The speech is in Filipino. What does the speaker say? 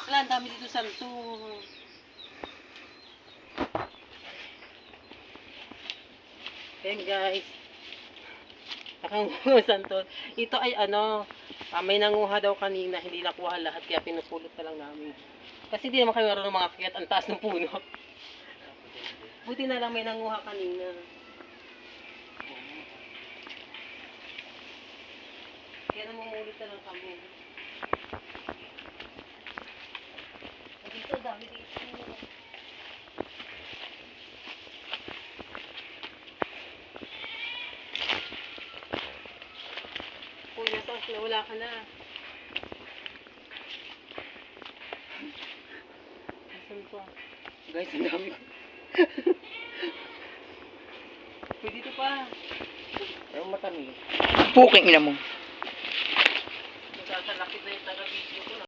Wala, ang dami dito santo. Ayan guys. Nakanguha santo. Ito ay ano, may nanguha daw kanina, hindi nakuha lahat kaya pinupulot na lang namin. Kasi di naman kayo marunong mga kiyat, ang taas ng puno. Buti na lang may nanguha kanina. Kaya namumulit na lang kami. Dito, dami dito. Uy, nasaan ka na? Wala ka na. Nasaan pa? Guys, ang dami ko. Uy, dito pa. Yung matamis. Puking ina mo. Masasalakit na yung taga-video ko.